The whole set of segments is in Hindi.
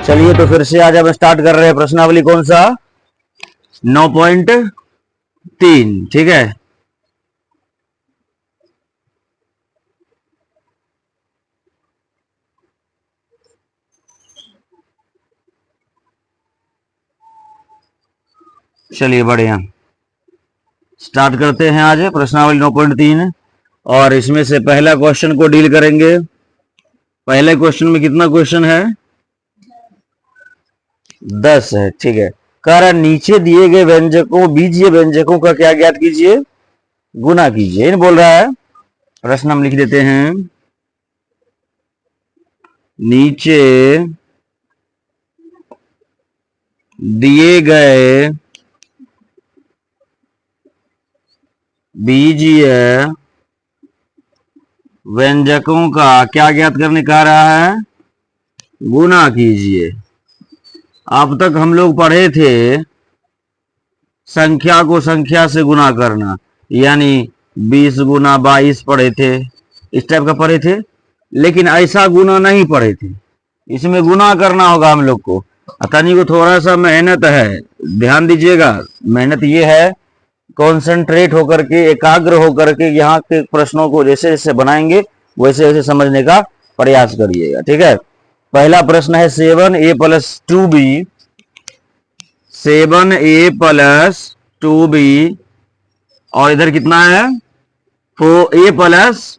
चलिए तो फिर से आज हम स्टार्ट कर रहे हैं प्रश्नावली कौन सा 9.3। ठीक है, चलिए बढ़िया स्टार्ट करते हैं आज प्रश्नावली 9.3। और इसमें से पहला क्वेश्चन को डील करेंगे। पहले क्वेश्चन में कितना क्वेश्चन है? 10 है। ठीक है, कारण नीचे दिए गए व्यंजकों बीजीय व्यंजकों का क्या ज्ञात कीजिए? गुना कीजिए। इन बोल रहा है, प्रश्न हम लिख देते हैं। नीचे दिए गए बीजीय व्यंजकों का क्या ज्ञात करने कह रहा है? गुना कीजिए। अब तक हम लोग पढ़े थे संख्या को संख्या से गुना करना, यानी 20 गुना 22 पढ़े थे, इस टाइप का पढ़े थे। लेकिन ऐसा गुना नहीं पढ़े थे, इसमें गुना करना होगा हम लोग को। तनी को थोड़ा सा मेहनत है, ध्यान दीजिएगा। मेहनत ये है, कॉन्सेंट्रेट होकर के, एकाग्र होकर के यहाँ के प्रश्नों को जैसे जैसे बनाएंगे वैसे वैसे समझने का प्रयास करिएगा। ठीक है, पहला प्रश्न है 7a + 2b, 7a + 2b, और इधर कितना है? 4a +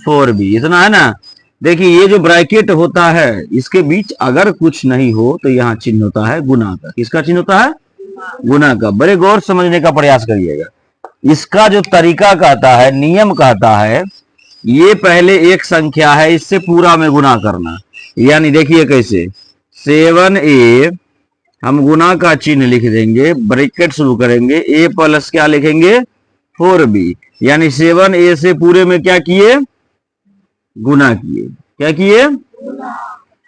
4b, इतना है ना। देखिए ये जो ब्रैकेट होता है इसके बीच अगर कुछ नहीं हो तो यहाँ चिन्ह होता है गुना का। किसका चिन्ह होता है? गुना का। बड़े गौर समझने का प्रयास करिएगा। इसका जो तरीका कहता है, नियम कहता है, ये पहले एक संख्या है, इससे पूरा में गुना करना। यानी देखिए कैसे, 7a हम गुना का चिन्ह लिख देंगे, ब्रैकेट शुरू करेंगे, a प्लस क्या लिखेंगे? 4b, यानी 7a से पूरे में क्या किए? गुना किए। क्या किए?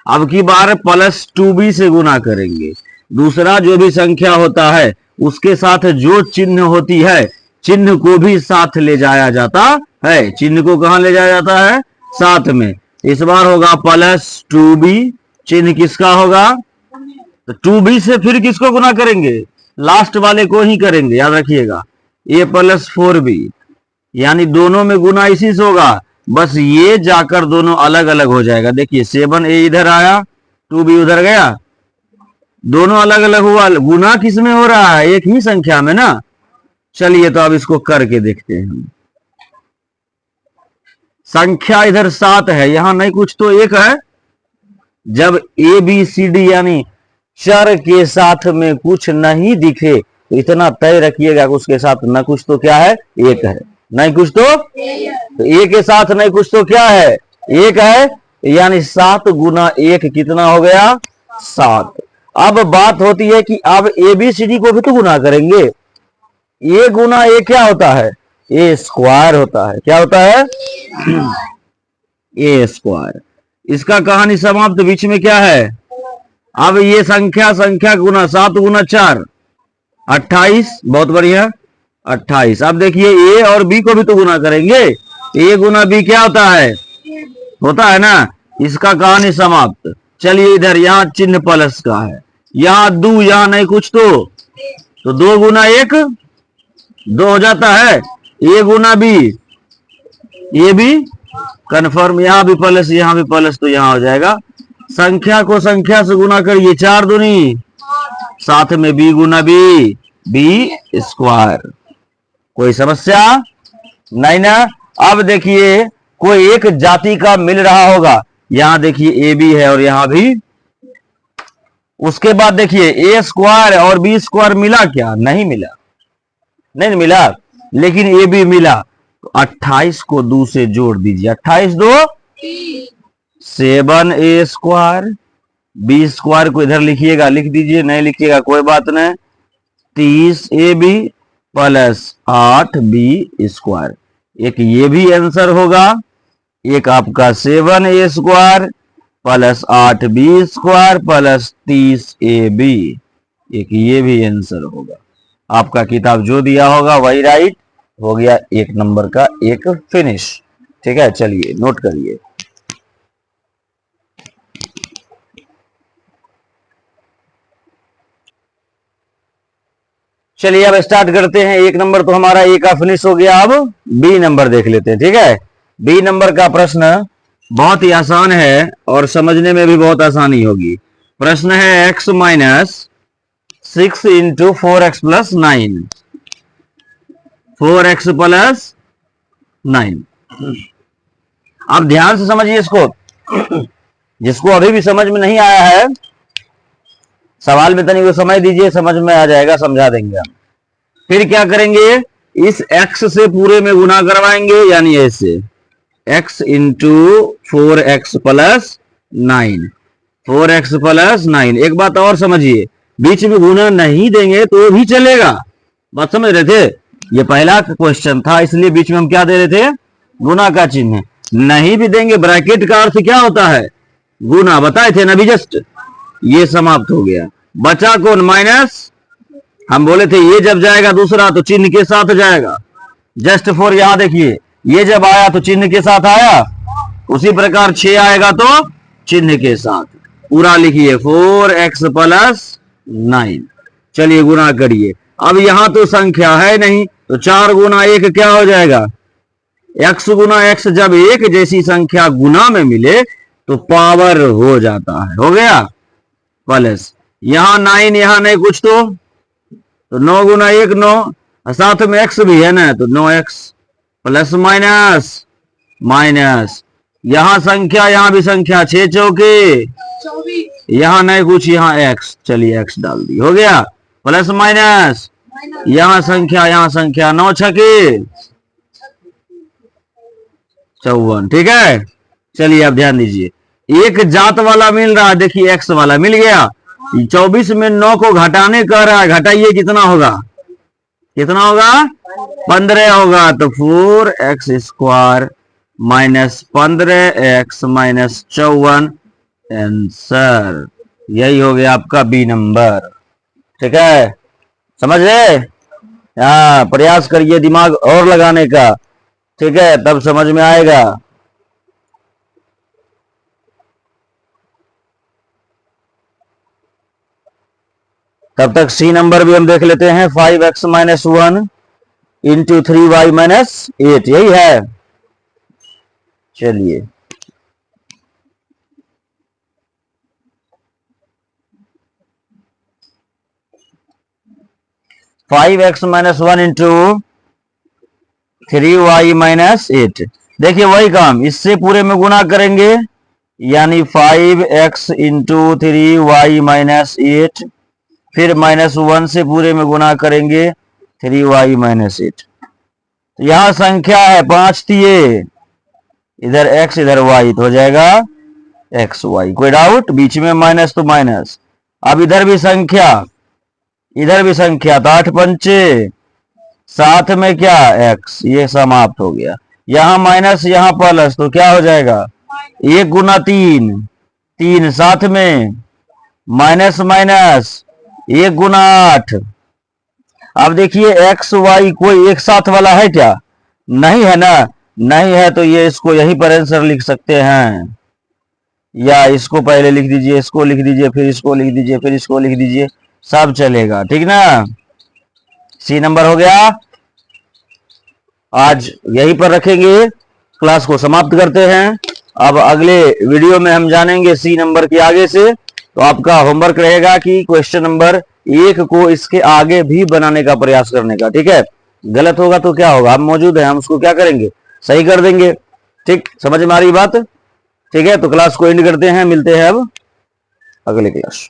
अब की बार +2b से गुना करेंगे। दूसरा जो भी संख्या होता है उसके साथ जो चिन्ह होती है, चिन्ह को भी साथ ले जाया जाता है। चिन्ह को कहां ले जाया जाता है? साथ में। इस बार होगा +2b, चिन्ह किसका होगा? तो 2b से फिर किसको गुना करेंगे? लास्ट वाले को ही करेंगे, याद रखिएगा। a + 4b, यानी दोनों में गुना इसी से होगा, बस ये जाकर दोनों अलग अलग हो जाएगा। देखिए 7a इधर आया, 2b उधर गया, दोनों अलग अलग हुआ। गुना किस में हो रहा है? एक ही संख्या में ना। चलिए तो अब इसको करके देखते हैं हम। संख्या इधर 7 है, यहां नहीं कुछ तो एक है। जब ABCD यानी चर के साथ में कुछ नहीं दिखे तो इतना तय रखिएगा कि उसके साथ न कुछ तो क्या है? एक है, नहीं कुछ तो A के साथ नहीं कुछ तो क्या है? एक है, यानी 7 गुना 1 कितना हो गया? 7। अब बात होती है कि अब ABCD को भी तो गुना करेंगे। A गुना A क्या होता है? A स्क्वायर होता है। क्या होता है? A square. इसका कहानी समाप्त। बीच में क्या है? अब ये संख्या गुना 7 गुना 4 28। बहुत बढ़िया, 28। अब देखिए A और B को भी तो गुना करेंगे। A गुना B क्या होता है? होता है ना। इसका कहानी समाप्त। चलिए इधर यहाँ चिन्ह प्लस का है, यहाँ 2, यहाँ नहीं कुछ तो 2 गुना 1 2 हो जाता है। A गुना B, ये भी कन्फर्म, यहाँ भी प्लस यहाँ भी प्लस, तो यहाँ हो जाएगा। संख्या को संख्या से गुना करिए, 4 दूनी, साथ में B गुना B, B स्क्वायर। कोई समस्या नहीं ना। अब देखिए कोई एक जाति का मिल रहा होगा, यहां देखिए AB है और यहां भी। उसके बाद देखिए A स्क्वायर और B स्क्वायर मिला क्या? नहीं मिला, नहीं मिला, लेकिन AB मिला। तो 28 को 2 से जोड़ दीजिए, 28 2 7A स्क्वायर, B स्क्वायर को इधर लिखिएगा, लिख दीजिए, नहीं लिखिएगा कोई बात नहीं, 30AB + 8B स्क्वायर। एक ये भी आंसर होगा, एक आपका 7A square + 8B square + 30AB, एक ये भी आंसर होगा। आपका किताब जो दिया होगा वही राइट हो गया। 1 नंबर का एक फिनिश। ठीक है, चलिए नोट करिए। चलिए अब स्टार्ट करते हैं। 1 नंबर तो हमारा ए का फिनिश हो गया। अब बी नंबर देख लेते हैं, ठीक है। बी नंबर का प्रश्न बहुत ही आसान है और समझने में भी बहुत आसानी होगी। प्रश्न है x minus 6 into 4x plus 9, 4x plus 9। आप ध्यान से समझिए इसको। जिसको अभी भी समझ में नहीं आया है, सवाल में तनिक समझ दीजिए, समझ में आ जाएगा, समझा देंगे हम। फिर क्या करेंगे, इस x से पूरे में गुना करवाएंगे, यानी ऐसे x into 4x plus 9, 4x plus 9। एक बात और समझिए, बीच में गुना नहीं देंगे तो भी चलेगा। बात समझ रहे थे? ये पहला क्वेश्चन था, इसलिए बीच में हम क्या दे रहे थे, गुना का चिन्ह। नहीं भी देंगे, ब्रैकेट का अर्थ क्या होता है, गुना, बताए थे ना भी जस्ट। ये समाप्त हो गया। बचा कौन, माइनस। हम बोले थे ये जब जाएगा दूसरा तो चिन्ह के साथ जाएगा। जस्ट फॉर, यहां देखिए, ये जब आया तो चिन्ह के साथ आया, उसी प्रकार 6 आएगा तो चिन्ह के साथ। पूरा लिखिए 4x प्लस 9। चलिए गुना करिए। अब यहां तो संख्या है नहीं, तो 4 गुना 1 क्या हो जाएगा, x गुना x। जब एक जैसी संख्या गुना में मिले तो पावर हो जाता है, हो गया प्लस। यहां 9, यहां नहीं कुछ, तो 9 गुना 1 9, साथ में x भी है ना, तो 9x प्लस माइनस माइनस। यहां संख्या, यहां भी संख्या, 6 चौके 24, यहां नहीं कुछ, यहां x। चलिए x डाल दी, हो गया प्लस माइनस। यहां संख्या, यहां संख्या, 9 छके 54, ठीक है। चलिए अब ध्यान दीजिए, एक जात वाला मिल रहा है, देखिए x वाला मिल गया। 24 में 9 को घटाने कह रहा है, घटाइए, कितना होगा, कितना होगा, 15 होगा। तो 4x square minus 15x minus 54 answer. यही हो गया आपका बी नंबर, ठीक है। समझ गए? हाँ, प्रयास करिए दिमाग और लगाने का, ठीक है, तब समझ में आएगा। तब तक सी नंबर भी हम देख लेते हैं। 5x minus 1 into 3y minus 8, यही है। चलिए, five x minus 1 into 3y minus 8। देखिए वही काम, इससे पूरे में गुना करेंगे, यानी 5x इंटू 3y माइनस 8, फिर -1 से पूरे में गुना करेंगे 3y माइनस 8। तो यहां संख्या है 5 दिए, इधर x इधर y, तो हो जाएगा xy। कोई डाउट? बीच में माइनस तो माइनस। अब इधर भी संख्या, इधर भी संख्या, तो 8 पंचे, साथ में क्या, x, ये समाप्त हो गया। यहां माइनस यहां प्लस, तो क्या हो जाएगा, 1 गुना 3, 3, साथ में माइनस माइनस 1 गुना 8। अब देखिए x y कोई एक साथ वाला है क्या, नहीं है ना, नहीं है, तो ये इसको यहीं पर आंसर लिख सकते हैं, या इसको पहले लिख दीजिए, इसको लिख दीजिए, फिर इसको लिख दीजिए, फिर इसको लिख दीजिए, सब चलेगा, ठीक ना। सी नंबर हो गया। आज यहीं पर रखेंगे, क्लास को समाप्त करते हैं। अब अगले वीडियो में हम जानेंगे सी नंबर के आगे से। तो आपका होमवर्क रहेगा कि क्वेश्चन नंबर 1 को इसके आगे भी बनाने का प्रयास करने का, ठीक है। गलत होगा तो क्या होगा, हम मौजूद हैं, हम उसको क्या करेंगे, सही कर देंगे। ठीक, समझ में आ रही बात? ठीक है, तो क्लास को एंड करते हैं, मिलते हैं अब अगले क्लास।